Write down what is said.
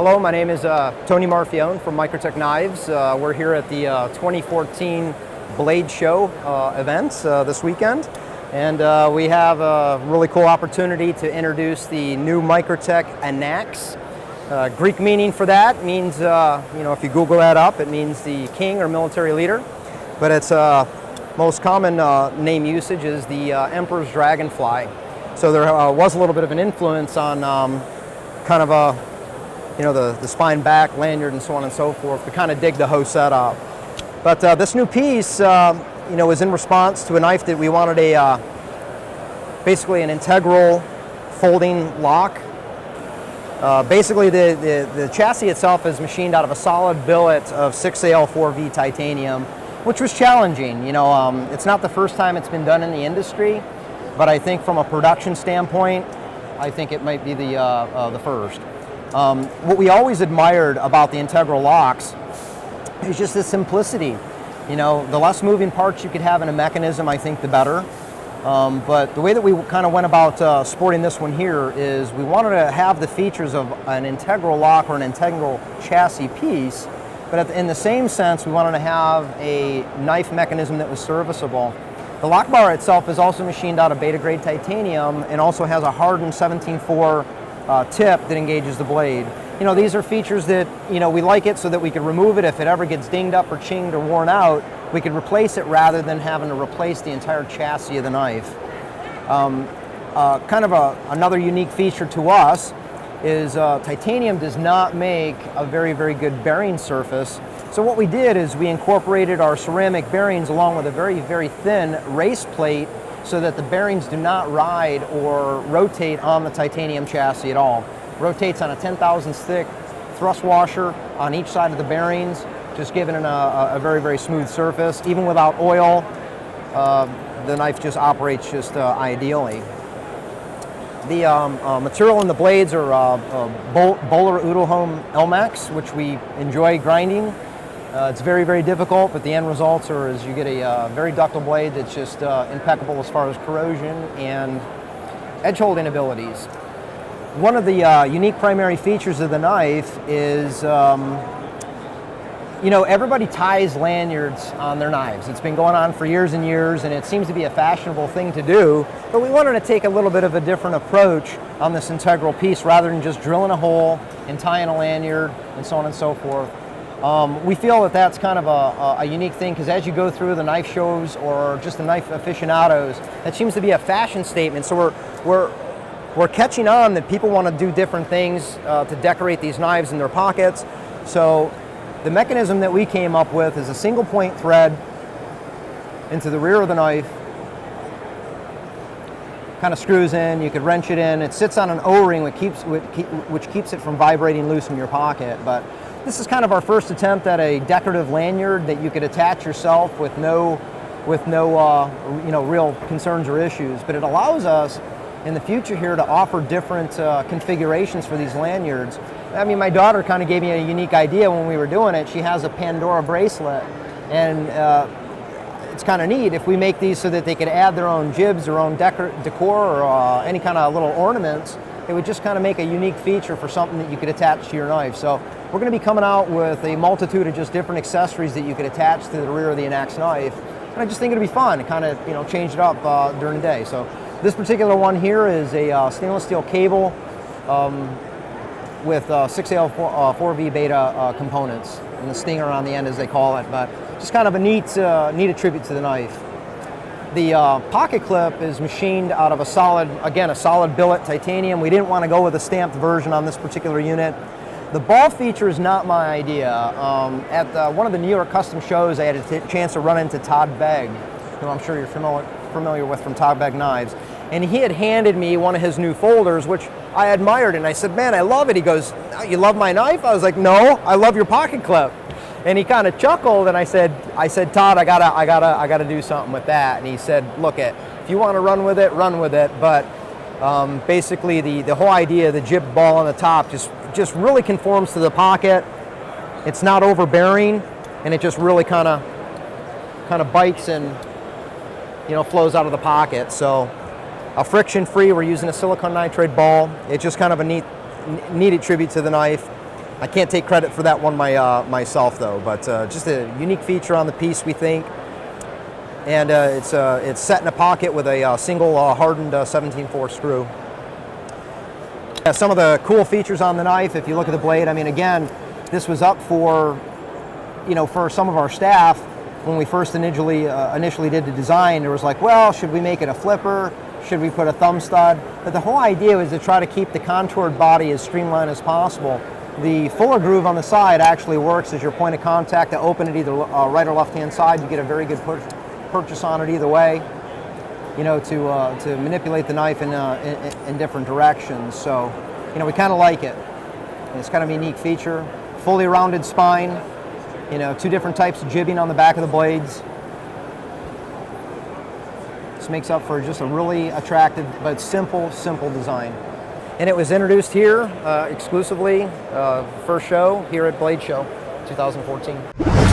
Hello, my name is Tony Marfione from Microtech Knives. We're here at the 2014 Blade Show event this weekend, and we have a really cool opportunity to introduce the new Microtech Knives. Greek meaning for that means, if you Google that up, it means the king or military leader, but its most common name usage is the Emperor's Dragonfly. So there was a little bit of an influence on kind of the spine back, lanyard, and so on and so forth to kind of dig the whole setup. But this new piece, is in response to a knife that we wanted basically an integral folding lock. Basically, the chassis itself is machined out of a solid billet of 6AL4V titanium, which was challenging. It's not the first time it's been done in the industry, but I think from a production standpoint, I think it might be the first. What we always admired about the integral locks is just the simplicity. The less moving parts you could have in a mechanism, I think the better. But the way that we kind of went about sporting this one here is we wanted to have the features of an integral lock or an integral chassis piece, but in the same sense, we wanted to have a knife mechanism that was serviceable. The lock bar itself is also machined out of beta grade titanium and also has a hardened 17.4 tip that engages the blade. These are features that, we like it so that we could remove it if it ever gets dinged up or chinged or worn out. We could replace it rather than having to replace the entire chassis of the knife. Another unique feature to us is titanium does not make a very, very good bearing surface. So what we did is we incorporated our ceramic bearings along with a very, very thin race plate so that the bearings do not ride or rotate on the titanium chassis at all. Rotates on a 10 thousandths thick thrust washer on each side of the bearings, just giving it a very, very smooth surface. Even without oil, the knife just operates just ideally. The material in the blades are Bowler Udelholm Elmax, which we enjoy grinding. It's very, very difficult, but the end results are you get a very ductile blade that's just impeccable as far as corrosion and edge holding abilities. One of the unique primary features of the knife is, everybody ties lanyards on their knives. It's been going on for years and years, and it seems to be a fashionable thing to do, but we wanted to take a little bit of a different approach on this integral piece rather than just drilling a hole and tying a lanyard and so on and so forth. We feel that that's kind of a unique thing because as you go through the knife shows or just the knife aficionados, that seems to be a fashion statement. So we're catching on that people want to do different things to decorate these knives in their pockets. So the mechanism that we came up with is a single point thread into the rear of the knife. Kind of screws in, you could wrench it in. It sits on an O-ring which keeps it from vibrating loose in your pocket. But this is kind of our first attempt at a decorative lanyard that you could attach yourself with no real concerns or issues. But it allows us in the future here to offer different configurations for these lanyards. I mean, my daughter kind of gave me a unique idea when we were doing it. She has a Pandora bracelet, and it's kind of neat if we make these so that they could add their own jibs, their own decor, or any kind of little ornaments. It would just kind of make a unique feature for something that you could attach to your knife. So we're going to be coming out with a multitude of just different accessories that you could attach to the rear of the Knax knife. And I just think it'd be fun to kind of change it up during the day. So this particular one here is a stainless steel cable with 6AL4V beta components and the stinger on the end as they call it, but just kind of a neat attribute to the knife. The pocket clip is machined out of a solid billet titanium. We didn't want to go with a stamped version on this particular unit. The ball feature is not my idea. At one of the New York custom shows, I had a chance to run into Todd Begg, who I'm sure you're familiar with from Todd Begg Knives. And he had handed me one of his new folders, which I admired. And I said, "Man, I love it." He goes, "You love my knife?" I was like, "No, I love your pocket clip." And he kind of chuckled, and I said, "Todd, I gotta do something with that." And he said, "Look, if you want to run with it, run with it." But basically, the whole idea of the jib ball on the top just really conforms to the pocket. It's not overbearing, and it just really kind of bites and flows out of the pocket. So friction-free. We're using a silicone nitride ball. It's just kind of a neat tribute to the knife. I can't take credit for that one myself though, but just a unique feature on the piece, we think. And it's set in a pocket with a single hardened 17/4 screw. Some of the cool features on the knife, if you look at the blade, I mean, again, this was up for, for some of our staff when we first initially did the design. There was like, well, should we make it a flipper? Should we put a thumb stud? But the whole idea was to try to keep the contoured body as streamlined as possible. The fuller groove on the side actually works as your point of contact to open it either right or left-hand side. You get a very good purchase on it either way, to manipulate the knife in different directions. So, we kind of like it. It's kind of a unique feature. Fully rounded spine, 2 different types of jibbing on the back of the blades. This makes up for just a really attractive but simple design. And it was introduced here exclusively, first show here at Blade Show 2014.